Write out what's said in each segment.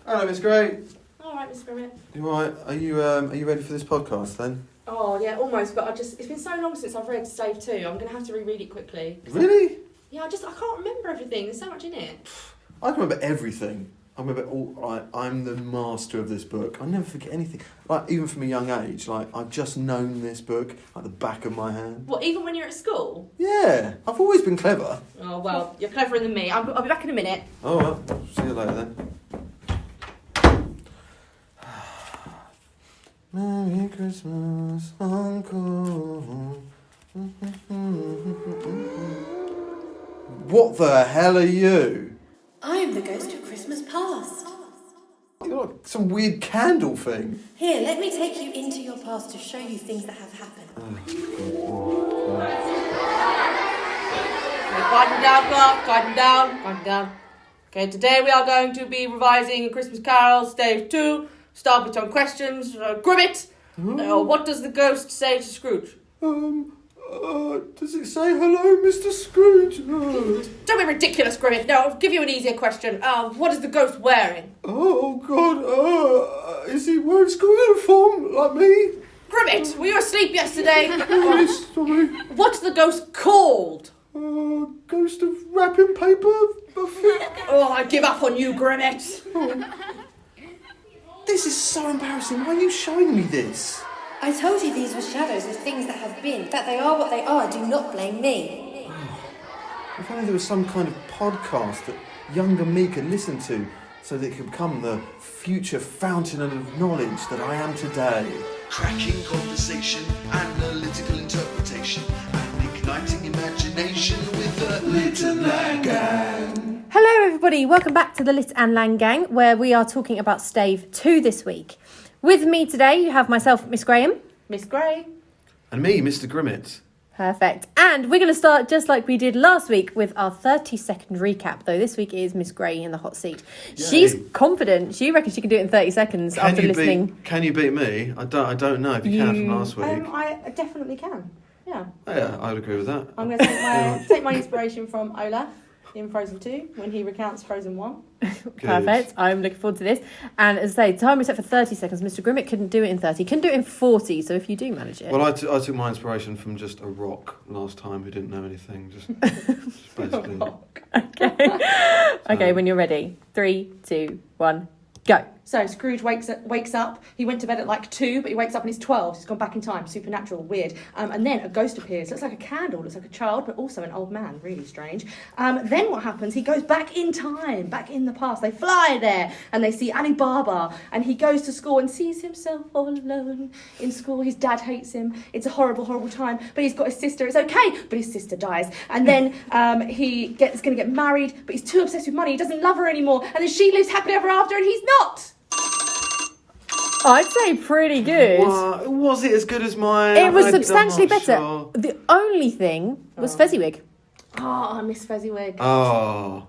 Hello, Miss Gray. All right, Mr. Grimmett. You alright? Are you ready for this podcast then? Oh yeah, almost. But it's been so long since I've read Stave 2. I'm gonna have to reread it quickly. Really? Yeah, I can't remember everything. There's so much in it. I can remember everything. I remember all. I'm the master of this book. I never forget anything. Like even from a young age, I've just known this book like the back of my hand. What? Even when you're at school? Yeah, I've always been clever. Oh well, you're cleverer than me. I'll be back in a minute. Oh well, see you later then. Merry Christmas, Uncle. What the hell are you? I am the ghost of Christmas past. You're like some weird candle thing. Here, let me take you into your past to show you things that have happened. Quieten down, class. Quieten down. Okay, today we are going to be revising Christmas Carol, Stave 2. Start with some questions. Grimmett, what does the ghost say to Scrooge? Does it say hello, Mr. Scrooge? Don't be ridiculous, Grimmett. No, I'll give you an easier question. What is the ghost wearing? Oh, God, is he wearing school uniform like me? Grimmett, were you asleep yesterday? Sorry. What's the ghost called? Ghost of wrapping paper, I think. Oh, I give up on you, Grimmett. This is so embarrassing. Why are you showing me this? I told you these were shadows of things that have been, that they are what they are. Do not blame me. If only there was some kind of podcast that younger me could listen to so that it could become the future fountain of knowledge that I am today. Cracking conversation, analytical interpretation, and igniting imagination with the Lit and Lang Gang. Hello everybody, welcome back to the Lit and Lang Gang, where we are talking about Stave 2 this week. With me today you have myself, Miss Graham. Miss Gray. And me, Mr. Grimmett. Perfect. And we're going to start just like we did last week with our 30-second recap, though this week is Miss Gray in the hot seat. Yay. She's confident. She reckons she can do it in 30 seconds after listening. Can you beat me? I don't know if you can from last week. I definitely can. Yeah. Yeah, I'd agree with that. I'm going to take my inspiration from Olaf in Frozen 2 when he recounts Frozen 1. Perfect. I'm looking forward to this. And as I say, time was set for 30 seconds. Mr. Grimmett couldn't do it in 30. He couldn't do it in 40, so if you do manage it. Well, I took my inspiration from just a rock last time who didn't know anything. Just basically. Okay. Okay, when you're ready. 3, 2, 1, go. So Scrooge wakes up. He went to bed at like 2, but he wakes up and he's 12. He's gone back in time. Supernatural, weird. And then a ghost appears. Looks like a candle. Looks like a child, but also an old man. Really strange. Then what happens? He goes back in time, back in the past. They fly there and they see Alibaba. And he goes to school and sees himself all alone in school. His dad hates him. It's a horrible, horrible time. But he's got his sister. It's okay. But his sister dies. And then he's going to get married, but he's too obsessed with money. He doesn't love her anymore. And then she lives happily ever after, and he's not. I'd say pretty good. Was it as good as mine? It was substantially better. Sure. The only thing was Fezziwig. Oh, I miss Fezziwig. Oh,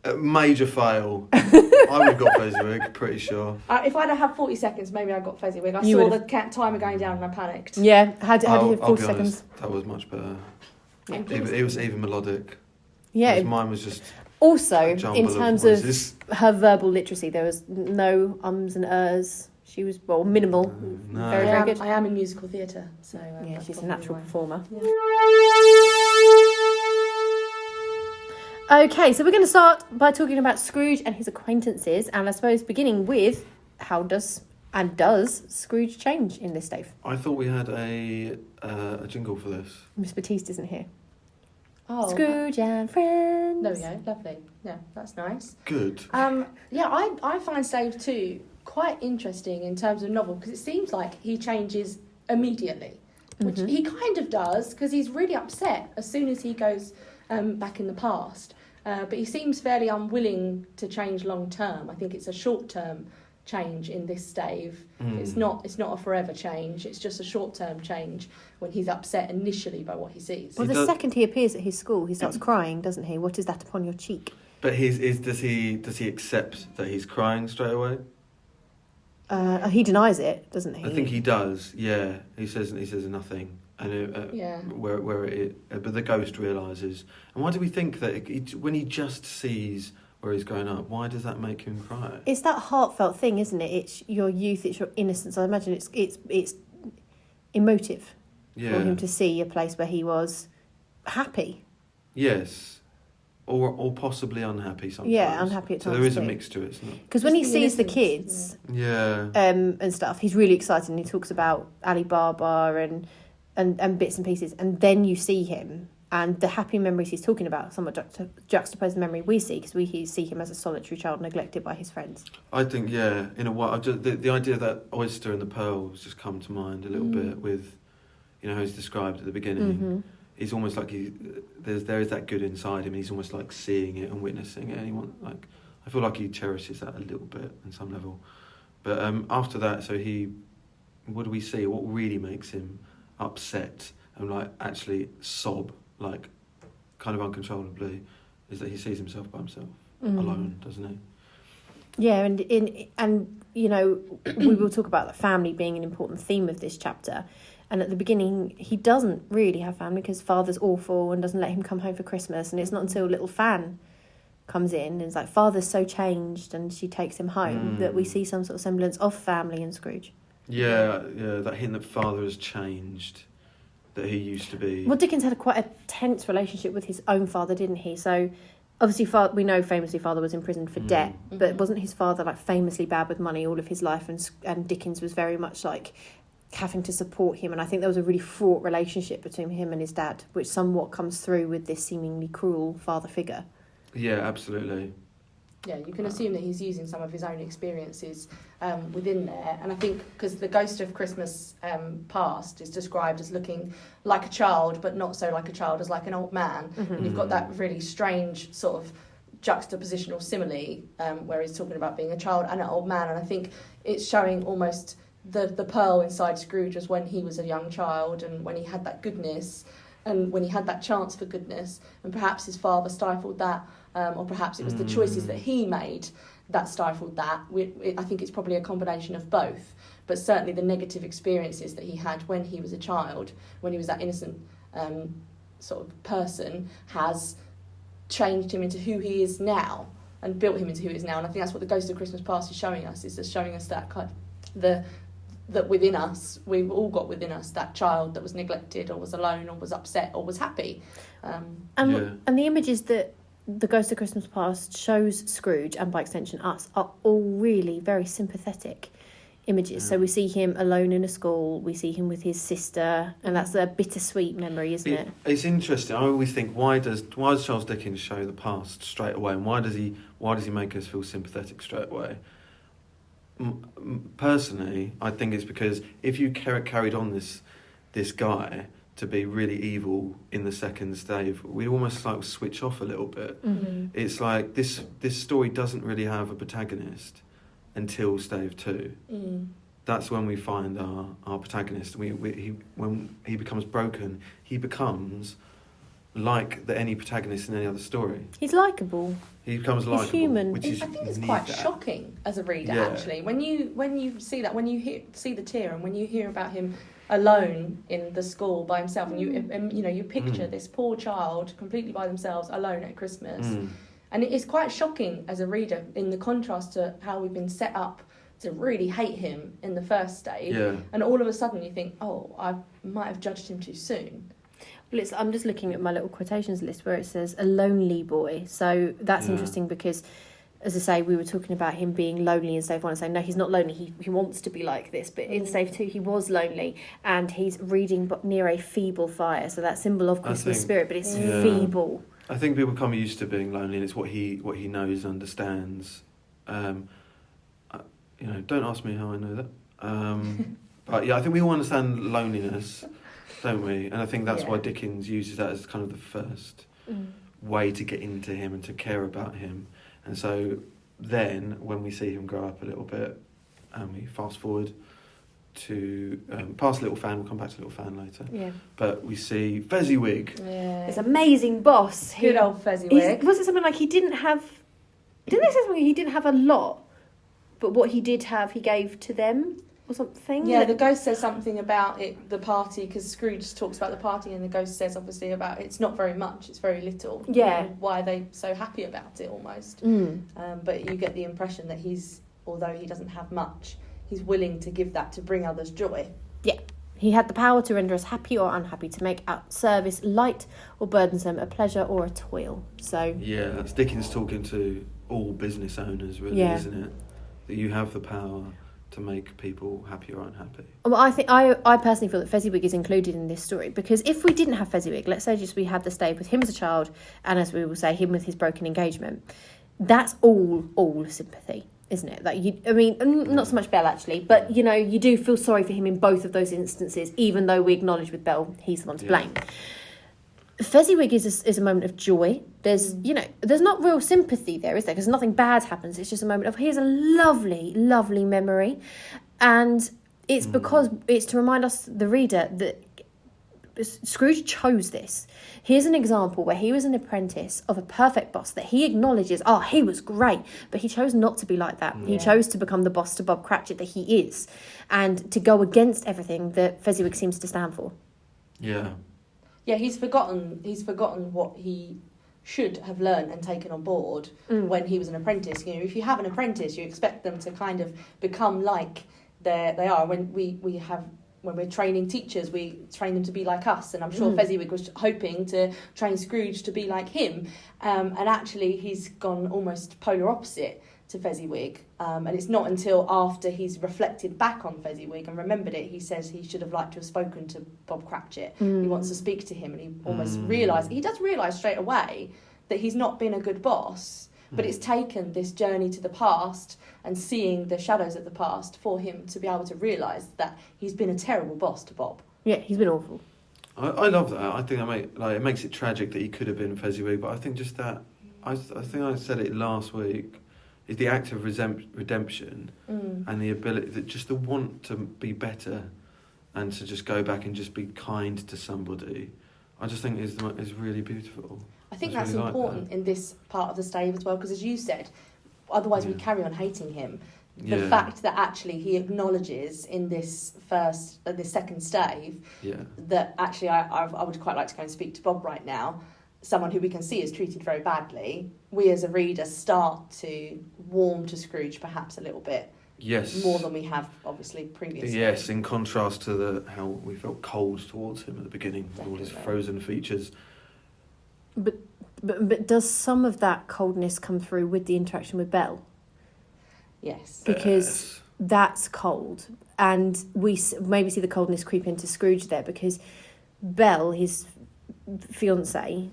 a major fail. I would have got Fezziwig, pretty sure. If I'd have had 40 seconds, maybe I got Fezziwig. I You saw would've- the timer going down and I panicked. Yeah, had I'll you be 40 honest, seconds? that was much better. Thank It was even melodic. Yeah. Whereas mine was just Also, jumble in of terms voices. of her verbal literacy, there was no ums and ers. She was, minimal. No. Very, very good. I am in musical theatre, so... Yeah, that's she's a probably natural why. performer. Okay, so we're going to start by talking about Scrooge and his acquaintances, and I suppose beginning with how does Scrooge change in this, Dave? I thought we had a jingle for this. Miss Batiste isn't here. Oh, Scrooge and friends. there we go, lovely. Yeah, that's nice. Good. Yeah, I find Stave 2 quite interesting in terms of novel, because it seems like he changes immediately, which he kind of does, because he's really upset as soon as he goes back in the past. But he seems fairly unwilling to change long term. I think it's a short term change in this Stave. It's not a forever change. It's just a short term change when he's upset initially by what he sees. Well, the second he appears at his school, he starts crying, doesn't he? What is that upon your cheek? But does he accept that he's crying straight away? He denies it, doesn't he? I think he does. Yeah, he says nothing, and but the ghost realizes. And why do we think that when he just sees where he's growing up, why does that make him cry? It's that heartfelt thing, isn't it? It's your youth, it's your innocence. I imagine it's emotive for him to see a place where he was happy. Yes. Or possibly unhappy sometimes. Yeah, unhappy at times. So there is a too. mix to it, isn't it? Because when he Just sees the innocence, kids Yeah. and stuff, he's really excited and he talks about Alibaba and bits and pieces. And then you see him and the happy memories he's talking about somewhat juxtapose the memory we see, because we see him as a solitary child neglected by his friends. I think, in a way, the idea of that oyster and the pearls just come to mind a little bit with, how he's described at the beginning. Mm-hmm. He's almost like there is that good inside him. He's almost like seeing it and witnessing it. And I feel like he cherishes that a little bit on some level. But after that, what do we see? What really makes him upset and actually sob kind of uncontrollably is that he sees himself by himself alone, doesn't he? Yeah, and we will talk about the family being an important theme of this chapter. And at the beginning, he doesn't really have family because father's awful and doesn't let him come home for Christmas. And it's not until little Fan comes in and it's like, father's so changed, and she takes him home, that we see some sort of semblance of family in Scrooge. Yeah, that hint that father has changed, that he used to be. Well, Dickens had quite a tense relationship with his own father, didn't he? So obviously, we know famously father was imprisoned for debt, but wasn't his father famously bad with money all of his life? And Dickens was very much having to support him, and I think there was a really fraught relationship between him and his dad, which somewhat comes through with this seemingly cruel father figure. Yeah, absolutely. Yeah, you can assume that he's using some of his own experiences within there. And I think because the Ghost of Christmas Past is described as looking like a child, but not so like a child, as like an old man. And you've got that really strange sort of juxtapositional simile where he's talking about being a child and an old man. And I think it's showing almost the pearl inside Scrooge as when he was a young child and when he had that goodness and when he had that chance for goodness. And perhaps his father stifled that. Or perhaps it was the choices that he made that stifled that. I think it's probably a combination of both. But certainly the negative experiences that he had when he was a child, when he was that innocent sort of person, has changed him into who he is now and built him into who he is now. And I think that's what the Ghost of Christmas Past is showing us. Is just showing us that that within us, we've all got within us that child that was neglected or was alone or was upset or was happy. And the images that the Ghost of Christmas Past shows Scrooge, and by extension us, are all really very sympathetic images. So we see him alone in a school, we see him with his sister, and that's a bittersweet memory, isn't it? It's interesting. I always think, why does Charles Dickens show the past straight away, and why does he make us feel sympathetic straight away? Personally, I think it's because if you carried on this guy to be really evil in the second Stave, we almost switch off a little bit. It's like this story doesn't really have a protagonist until Stave 2. That's when we find our protagonist. When he becomes broken, he becomes like any protagonist in any other story. He's likeable. He becomes likeable. He's human. I think it's quite shocking as a reader, actually, when you see that, when you see the tear, and when you hear about him alone in the school by himself, and you picture this poor child completely by themselves alone at Christmas, and it is quite shocking as a reader in the contrast to how we've been set up to really hate him in the first stage, and all of a sudden you think, oh, I might have judged him too soon. Well, I'm just looking at my little quotations list where it says a lonely boy, so that's interesting because, as I say, we were talking about him being lonely in Stave 1 and saying, no, he's not lonely, he wants to be like this. But in Stave 2, he was lonely, and he's reading near a feeble fire. So that symbol of Christmas spirit, but it's feeble. I think people become used to being lonely, and it's what he knows and understands. Don't ask me how I know that. But yeah, I think we all understand loneliness, don't we? And I think that's why Dickens uses that as kind of the first way to get into him and to care about him. And so then, when we see him grow up a little bit, we fast forward to past Little Fan. We'll come back to Little Fan later. Yeah. But we see Fezziwig. Yeah. This amazing boss. Good old Fezziwig. Was it something like he didn't have... Didn't they say something he didn't have a lot, but what he did have, he gave to them? or something. Yeah, the ghost says something about the party, because Scrooge talks about the party, and the ghost says obviously about it's not very much, it's very little. Yeah. Why are they so happy about it almost? But you get the impression that although he doesn't have much, he's willing to give that to bring others joy. Yeah. He had the power to render us happy or unhappy, to make our service light or burdensome, a pleasure or a toil. So Yeah, that's Dickens talking to all business owners, really, Yeah. isn't it? That you have the power to make people happy or unhappy. well, I personally feel that Fezziwig is included in this story, because if we didn't have Fezziwig, let's say just we had the Stave with him as a child, and as we will say, him with his broken engagement, that's all sympathy, isn't it? Like not so much Belle actually, but you do feel sorry for him in both of those instances, even though we acknowledge with Belle he's the one to blame. Fezziwig is a moment of joy. There's there's not real sympathy there, is there? Because nothing bad happens. It's just a moment of here's a lovely, lovely memory, and it's because it's to remind us, the reader, that Scrooge chose this. Here's an example where he was an apprentice of a perfect boss that he acknowledges, he was great, but he chose not to be like that. He chose to become the boss to Bob Cratchit that he is, and to go against everything that Fezziwig seems to stand for. Yeah. Yeah, he's forgotten what he should have learned and taken on board when he was an apprentice. If you have an apprentice, you expect them to kind of become like they are. When we're training teachers, we train them to be like us, and I'm sure Fezziwig was hoping to train Scrooge to be like him, and actually he's gone almost polar opposite to Fezziwig, and it's not until after he's reflected back on Fezziwig and remembered it, he says he should have liked to have spoken to Bob Cratchit. He wants to speak to him, and he almost he does realise straight away that he's not been a good boss, but it's taken this journey to the past and seeing the shadows of the past for him to be able to realise that he's been a terrible boss to Bob. Yeah, he's been awful. I love that. I think it makes it tragic that he could have been Fezziwig, but I think just that, I think I said it last week, is the act of redemption and the ability, just the want to be better and to just go back and just be kind to somebody, I just think is really beautiful. I think I that's really important like in this part of the Stave as well, because as you said, otherwise we carry on hating him. The Yeah. fact that actually he acknowledges in this second Stave that actually I would quite like to go and speak to Bob right now, someone who we can see is treated very badly. We as a reader start to warm to Scrooge perhaps a little bit. Yes. More than we have obviously previously. Yes, in contrast to how we felt cold towards him at the beginning, with all his Definitely. frozen features. But does some of that coldness come through with the interaction with Belle? Yes. Because that's cold, and we maybe see the coldness creep into Scrooge there, because Belle, his fiancée,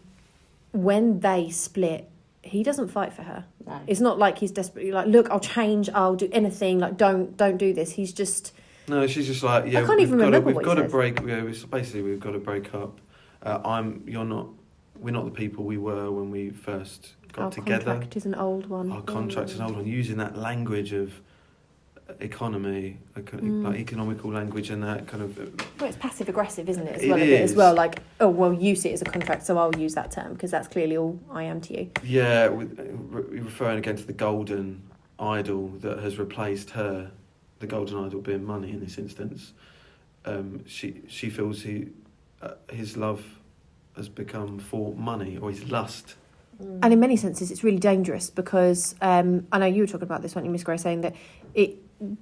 when they split, he doesn't fight for her. No. It's not like he's desperately like, look, I'll change, I'll do anything, like don't do this. He's just... No, she's just like, I can't even remember what he says. We've got to break up. We're not the people we were when we first got together. Our contract is an old one. Our contract is an old one. Using that language of economy, like economical language, and that kind of... Well, it's passive aggressive, isn't it? As It well, a bit as is. well. Like, oh well, you see it as a contract, so I'll use that term because that's clearly all I am to you. Yeah, referring again to the golden idol that has replaced her, the golden idol being money in this instance. She feels his love has become for money, or his lust. And in many senses, it's really dangerous because I know you were talking about this, weren't you, Miss Gray, saying that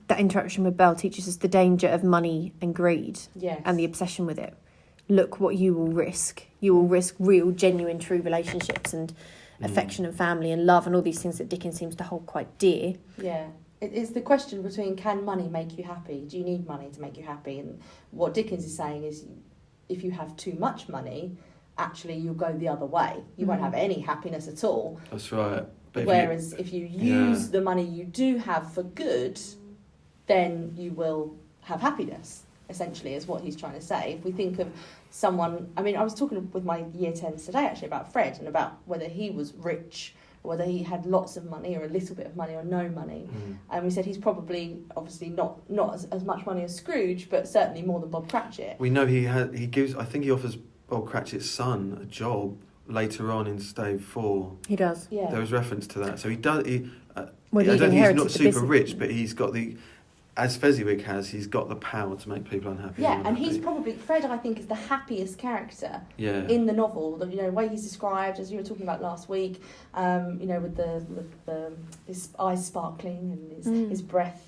that interaction with Belle teaches us the danger of money and greed, Yes. and the obsession with it. Look what you will risk. You will risk real, genuine, true relationships and affection and family and love and all these things that Dickens seems to hold quite dear. Yeah. It's the question between, can money make you happy? Do you need money to make you happy? And what Dickens is saying is, if you have too much money, actually you'll go the other way. You won't have any happiness at all. That's right. But Whereas if you use the money you do have for good, then you will have happiness, essentially, is what he's trying to say. If we think of someone... I mean, I was talking with my Year 10s today, actually, about Fred and about whether he was rich, or whether he had lots of money or a little bit of money or no money. And we said he's probably, obviously, not as much money as Scrooge, but certainly more than Bob Cratchit. we know I think he offers Bob Cratchit's son a job later on in Stave 4. He does. Yeah. There was reference to that. So he does. I Well, don't he'd think he's inherited not the super business. rich, but he's got the as Fezziwig has, he's got the power to make people unhappy. Yeah, and unhappy. he's probably, Fred, I think, is the happiest character Yeah. in the novel. The way he's described, as you were talking about last week, with his eyes sparkling and his breath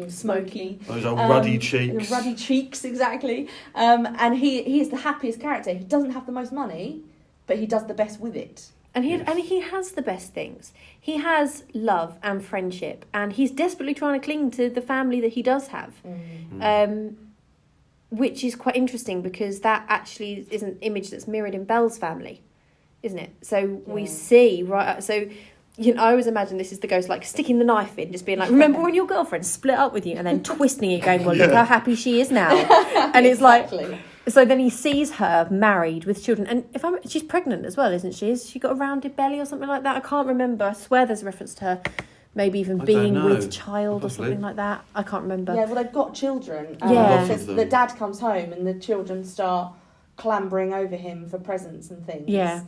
smoky. Those old ruddy cheeks. The ruddy cheeks, exactly. And he is the happiest character. He doesn't have the most money, but he does the best with it. And he Yes. and he has the best things. He has love and friendship, and he's desperately trying to cling to the family that he does have, which is quite interesting because that actually is an image that's mirrored in Belle's family, isn't it? So we see So I always imagine this is the ghost like sticking the knife in, just being like, "Remember when your girlfriend split up with you?" and then twisting it, going, "Well, look how happy she is now." And it's Exactly. So then he sees her married with children, and she's pregnant as well, isn't she? Has she got a rounded belly or something like that? I can't remember. I swear there's a reference to her, maybe even being with child Possibly. or something like that. I can't remember. Yeah, well, they've got children. Yeah. Lots of them. The dad comes home and the children start clambering over him for presents and things. Yeah.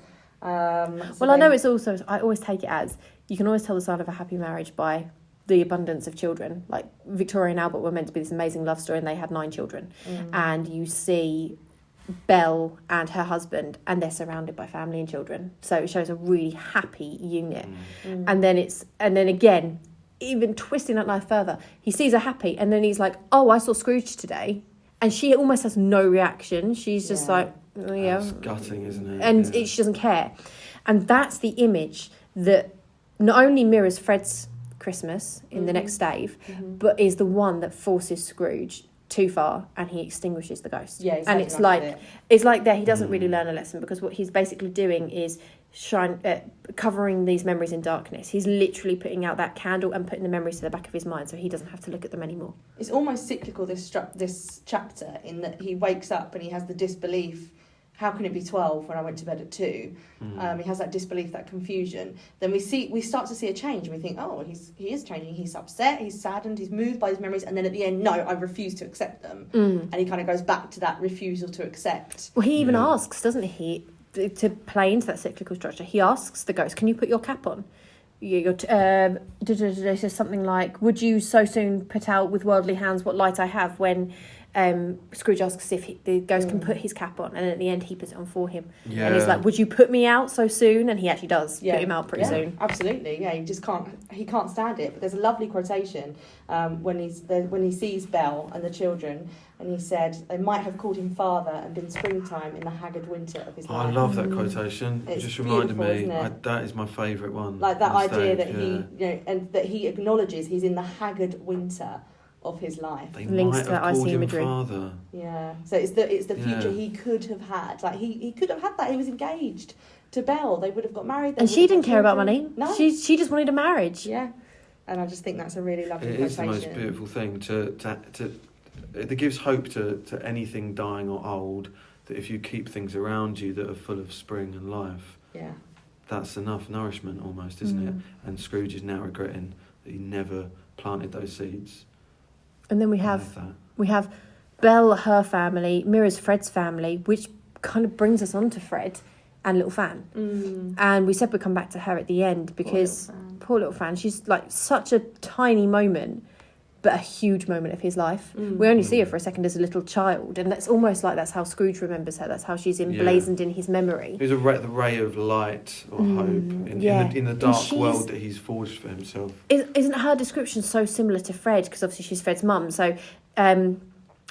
So I know it's also, I always take it as, you can always tell the sign of a happy marriage by the abundance of children. Like Victoria and Albert were meant to be this amazing love story and they had 9 children. And you see Belle and her husband and they're surrounded by family and children. So it shows a really happy unit. And then again, even twisting that knife further, he sees her happy and then he's like, "Oh, I saw Scrooge today." And she almost has no reaction. She's just like, "Oh, yeah." That's gutting, isn't it? And Yeah. she doesn't care. And that's the image that not only mirrors Fred's Christmas in the next Stave, but is the one that forces Scrooge too far and he extinguishes the ghost. Yeah, he's and had it's enough like of it. it's like there he doesn't really learn a lesson because what he's basically doing is covering these memories in darkness. He's literally putting out that candle and putting the memories to the back of his mind so he doesn't have to look at them anymore. It's almost cyclical, this chapter, in that he wakes up and he has the disbelief. How can it be 12 when I went to bed at 2? He has that disbelief, that confusion. Then we start to see a change and we think, oh, he is changing. He's upset, he's saddened, he's moved by his memories. And then at the end, no, I refuse to accept them. And he kind of goes back to that refusal to accept. Well, he even asks, doesn't he, to play into that cyclical structure, he asks the ghost, "Can you put your cap on?" Says something like, "Would you so soon put out with worldly hands what light I have?" When Scrooge asks if the ghost can put his cap on, and at the end he puts it on for him. Yeah. And he's like, "Would you put me out so soon?" And he actually does put him out pretty soon. Absolutely, yeah. He can't stand it. But there's a lovely quotation when he sees Belle and the children, and he said they might have called him father and been springtime in the haggard winter of his life. I love that quotation. It It's just reminded beautiful, me. isn't it? That is my favourite one. Like that on idea Stave, that he, and that he acknowledges he's in the haggard winter of his life. They Links might to have icy called him imagery. father. Yeah. So it's the future Yeah. he could have had. Like he could have had that. He was engaged to Belle. They would have got married. They And would she have didn't had care about children. money. No. She just wanted a marriage. Yeah. And I just think that's a really lovely It quotation. is the most beautiful thing to it gives hope to anything dying or old, that if you keep things around you that are full of spring and life, Yeah. that's enough nourishment almost, isn't it? And Scrooge is now regretting that he never planted those seeds. And then we I have love We have Belle, her family, mirrors Fred's family, which kind of brings us on to Fred and little Fan. And we said we'd come back to her at the end because poor little Fan, she's like such a tiny moment, but a huge moment of his life. We only see her for a second as a little child, and that's almost like that's how Scrooge remembers her. That's how she's emblazoned in his memory. He's the ray of light or hope in the dark world that he's forged for himself. Isn't her description so similar to Fred? Because obviously she's Fred's mum, so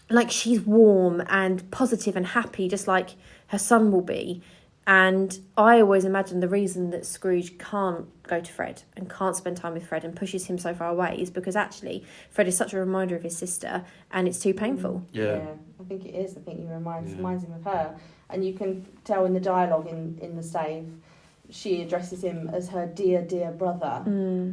like she's warm and positive and happy, just like her son will be. And I always imagine the reason that Scrooge can't go to Fred and can't spend time with Fred and pushes him so far away is because actually Fred is such a reminder of his sister and it's too painful. Yeah, I think it is. I think he reminds him of her. And you can tell in the dialogue in the Stave, she addresses him as her dear, dear brother.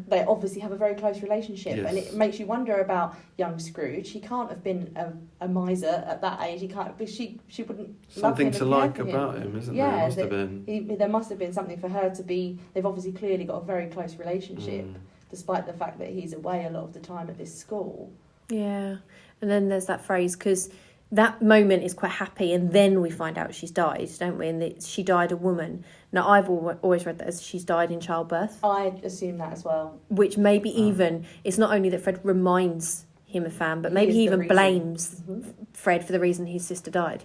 They obviously have a very close relationship, and it makes you wonder about young Scrooge. He can't have been a miser at that age. He can't. But she wouldn't Something love him to and care like for him. about him, isn't there? Must have been. There must have been something for her to be. They've obviously clearly got a very close relationship, despite the fact that he's away a lot of the time at this school. Yeah, and then there's that phrase, because that moment is quite happy, and then we find out she's died, don't we? And that she died a woman. Now, I've always read that as she's died in childbirth. I assume that as well. Which maybe even, it's not only that Fred reminds him a fan, but He maybe is he the even reason. blames Mhm. Fred for the reason his sister died.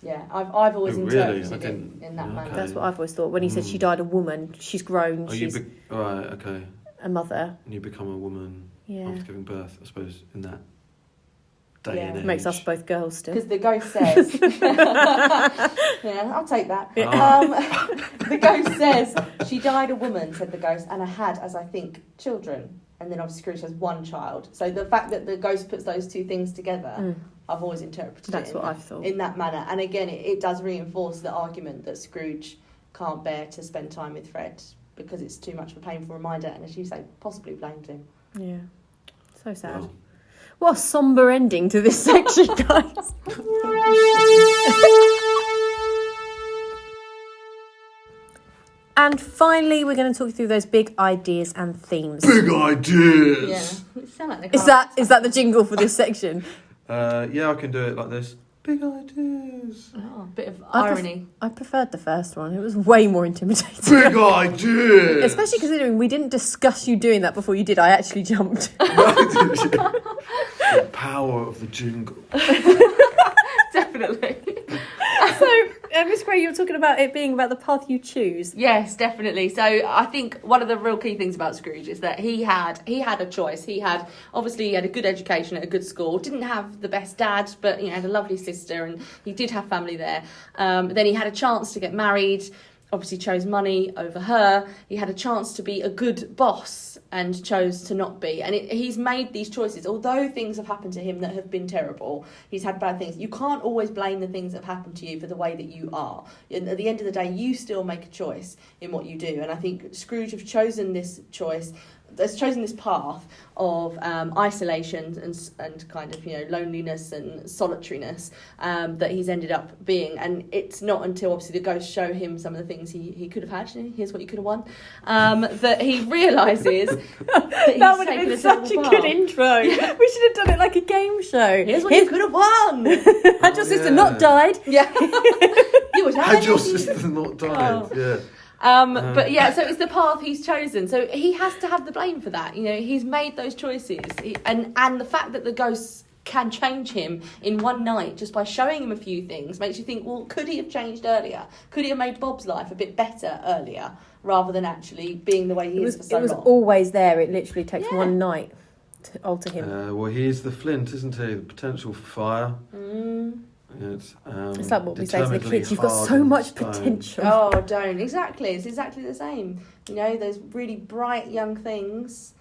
Yeah, I've always Oh, really? I interpreted it didn't- in that okay. manner. That's what I've always thought. When he said she died a woman, she's grown, Oh, you she's right, okay. a mother. And you become a woman Yeah. after giving birth, I suppose, in that day Yeah. and age. Makes us both girls still. Because the ghost says, yeah, I'll take that. The ghost says, she died a woman, said the ghost, and I had, as I think, children. And then obviously Scrooge has one child. So the fact that the ghost puts those two things together, I've always interpreted That's it what I've thought. in that manner. And again, it does reinforce the argument that Scrooge can't bear to spend time with Fred because it's too much of a painful reminder. And as you say, possibly blamed him. Yeah. So sad. Wow. What a sombre ending to this section, guys. And finally, we're going to talk you through those big ideas and themes. Big ideas! Yeah, it sounds like Is that the jingle for this section? Yeah, I can do it like this. Big ideas. a bit of I irony. I preferred the first one. It was way more intimidating. Big ideas! Especially considering we didn't discuss you doing that before you did. I actually jumped. The power of the jingle. Definitely. So, Miss Gray, you were talking about it being about the path you choose. Yes, definitely. So I think one of the real key things about Scrooge is that he had a choice. He had a good education at a good school. Didn't have the best dad, but had a lovely sister, and he did have family there. Then he had a chance to get married. Obviously chose money over her. He had a chance to be a good boss and chose to not be. And he's made these choices. Although things have happened to him that have been terrible, he's had bad things. You can't always blame the things that have happened to you for the way that you are. And at the end of the day, you still make a choice in what you do. And I think Scrooge has chosen this choice, has chosen this path of isolation and kind of loneliness and solitariness that he's ended up being. And it's not until obviously the ghosts show him some of the things he could have had. Here's what you could have won. That he realises that he's That would have taken been a such a terrible good path. intro. Yeah. We should have done it like a game show. Here's what you could have won. Had your sister not died? Yeah. You would have Had your it. sister not died? Oh. Yeah. But yeah, so it's the path he's chosen. So he has to have the blame for that. He's made those choices. And the fact that the ghosts can change him in one night just by showing him a few things makes you think, well, could he have changed earlier? Could he have made Bob's life a bit better earlier rather than actually being the way he is for so It was long? always there. It literally takes Yeah. one night to alter him. Well, he is the flint, isn't he? The potential for fire. Mm. It's like what we say to the determinedly kids. You've got so hardened much stone. potential. Oh, don't. Exactly. It's exactly the same. Those really bright young things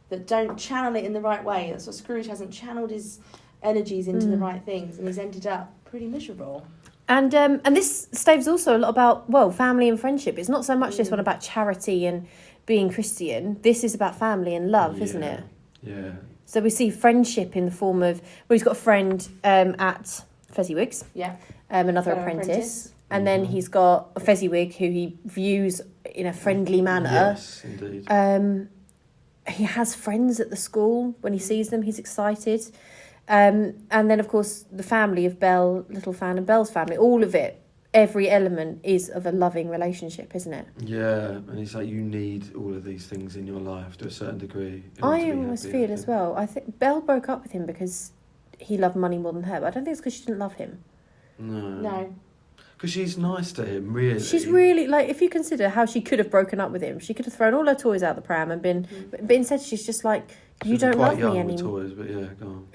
that don't channel it in the right way. That's what Scrooge hasn't channeled his energies into the right things, and he's ended up pretty miserable. And this Stave's also a lot about, family and friendship. It's not so much this one about charity and being Christian. This is about family and love, isn't it? Yeah. So we see friendship in the form of, he's got a friend at Fezziwig's, Yeah. another Fellow apprentice. And then he's got a Fezziwig who he views in a friendly manner. Yes, indeed. He has friends at the school. When he sees them, he's excited. And then, of course, the family of Belle, Little Fan and Belle's family, all of it, every element is of a loving relationship, isn't it? Yeah, and it's like you need all of these things in your life to a certain degree. in order to I be almost happy, feel I as think. well. I think Belle broke up with him because he loved money more than her. But I don't think it's because she didn't love him. No. Because she's nice to him, really. She's really, if you consider how she could have broken up with him, she could have thrown all her toys out the pram and been... But instead she's just like, She you was don't quite love young me with anymore. toys, but yeah, go on.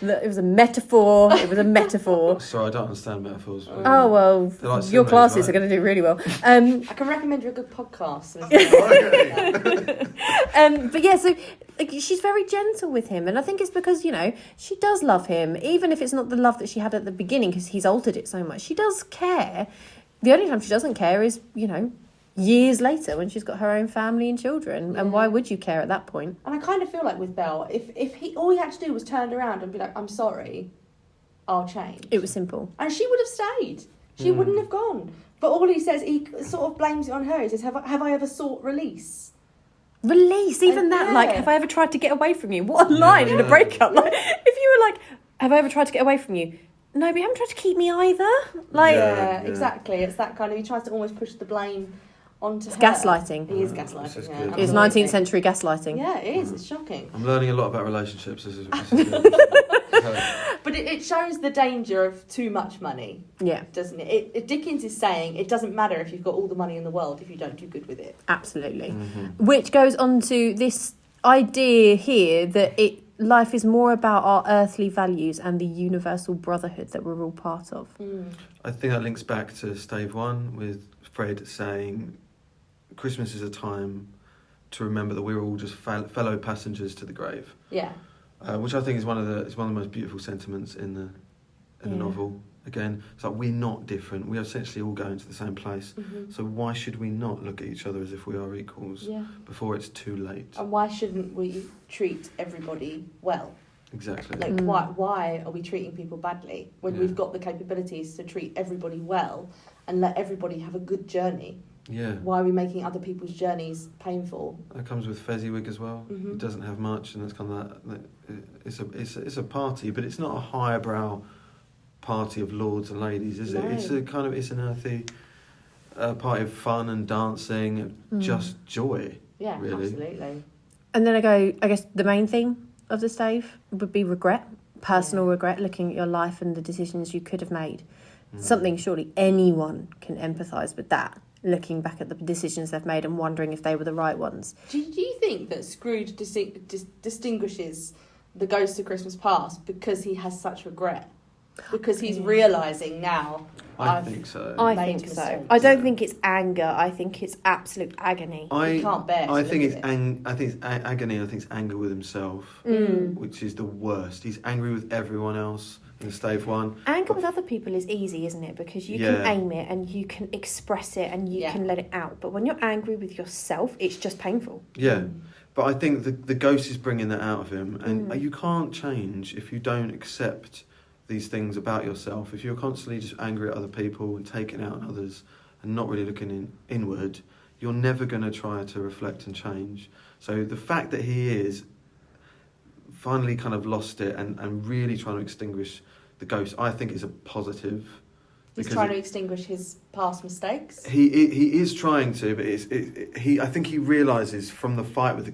It was a metaphor. It was a metaphor. Sorry, I don't understand metaphors. But Oh, well, They're like your similes, classes right? are going to do really well. I can recommend you a good podcast. But yeah, so she's very gentle with him. And I think it's because, she does love him. Even if it's not the love that she had at the beginning because he's altered it so much. She does care. The only time she doesn't care is, years later when she's got her own family and children. And why would you care at that point? And I kind of feel like with Belle, if all he had to do was turn around and be like, I'm sorry, I'll change. It was simple. And she would have stayed. She wouldn't have gone. But all he says, he sort of blames it on her. He says, have I ever sought release? Release, even that, Yeah. have I ever tried to get away from you? What a line in a breakup. Like, if you were like, have I ever tried to get away from you? No, but you haven't tried to keep me either. Yeah, exactly. It's that kind of, he tries to almost push the blame onto It's her. gaslighting. He is This gaslighting. is Yeah, good. It's absolutely. 19th century gaslighting. Yeah, it is. It's shocking. I'm learning a lot about relationships. This is good. But it shows the danger of too much money, Yeah, doesn't it? Dickens is saying it doesn't matter if you've got all the money in the world if you don't do good with it. absolutely. Mm-hmm. Which goes on to this idea here that life is more about our earthly values and the universal brotherhood that we're all part of. I think that links back to Stave 1 with Fred saying Christmas is a time to remember that we're all just fellow passengers to the grave. Yeah. Which I think is one of the most beautiful sentiments in the novel. Again, it's like we're not different. We are essentially all going to the same place. Mm-hmm. So why should we not look at each other as if we are equals Yeah. before it's too late? And why shouldn't we treat everybody well? Exactly. Like, why are we treating people badly when Yeah. we've got the capabilities to treat everybody well and let everybody have a good journey? Yeah. Why are we making other people's journeys painful? That comes with Fezziwig as well. Mhm. It doesn't have much, and it's kind of it's a party, but it's not a highbrow party of lords and ladies, is it? No. It's an earthy party of fun and dancing, and just joy. Yeah, Really. absolutely. And then I guess the main theme of the stave would be regret, personal regret, looking at your life and the decisions you could have made. Something surely anyone can empathise with that, looking back at the decisions they've made and wondering if they were the right ones. Do you think that Scrooge distinguishes the Ghost of Christmas Past because he has such regret? Because he's realising now. I think so. I Made think so. mistakes. I don't think it's anger. I think it's absolute agony. He can't bear to I look think at it's it. I think it's agony. I think it's anger with himself, which is the worst. He's angry with everyone else in Stave 1. Anger with other people is easy, isn't it? Because you Yeah. can aim it and you can express it and you Yeah. can let it out. But when you're angry with yourself, it's just painful. Yeah, but I think the ghost is bringing that out of him, and you can't change if you don't accept these things about yourself. If you're constantly just angry at other people and taking out on others and not really looking inward, you're never going to try to reflect and change. So the fact that he is finally kind of lost it and really trying to extinguish the ghost, I think is a positive. He's because trying to extinguish his past mistakes. He is trying to, but I think he realises from the fight with the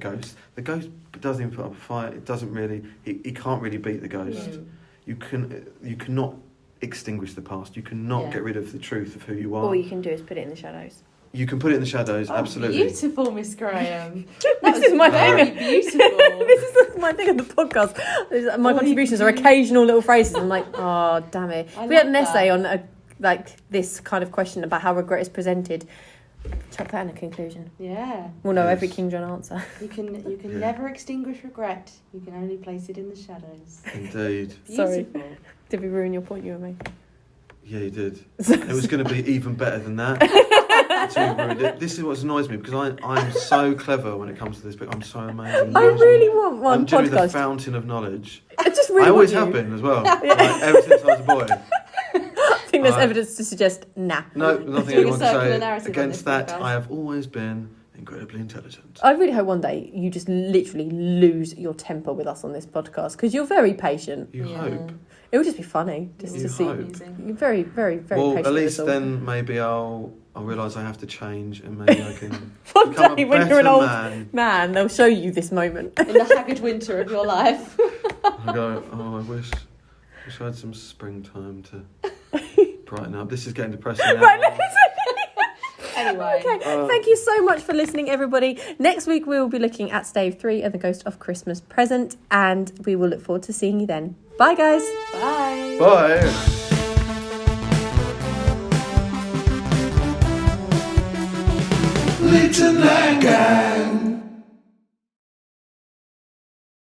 ghost doesn't put up a fight. It doesn't really. He can't really beat the ghost. You cannot extinguish the past. You cannot get rid of the truth of who you are. All you can do is put it in the shadows. You can put it in the shadows. Absolutely. Beautiful, Miss Graham. This is my very thing. beautiful. This is my thing on the podcast. My contributions are occasional little phrases. I'm like, oh, damn it. I We had an love essay that. on this kind of question about how regret is presented. Chuck that in a conclusion. Yeah. We'll know Yes. every King John answer. You can never extinguish regret. You can only place it in the shadows. Indeed. Sorry. Beautiful. Did we ruin your point you were making? Yeah, you did. It was going to be even better than that. Until you ruined it. This is what annoys me because I'm so clever when it comes to this book. I'm so amazing. I really want one I'm generally the podcast. fountain of knowledge. I just really I always want have you. been as well. Like, ever since I was a boy. I think there's evidence to suggest nah. No, nothing Doing a anyone can circular say narrative on against this that. podcast. I have always been incredibly intelligent. I really hope one day you just literally lose your temper with us on this podcast because you're very patient. You Yeah. hope. It would just be funny just You to see. hope. You're very, very, very Well, patient. at with least us all. then maybe I'll realise I have to change and maybe I can One become day a when you're an better old man. they'll show you this moment. In the haggard winter of your life. I go, oh, I wish I had some springtime to brighten up. This is getting depressing now. Anyway. Okay, thank you so much for listening, everybody. Next week we will be looking at Stave 3 and the Ghost of Christmas Present, and we will look forward to seeing you then. Bye, guys. Bye. Bye. Little Night Gang.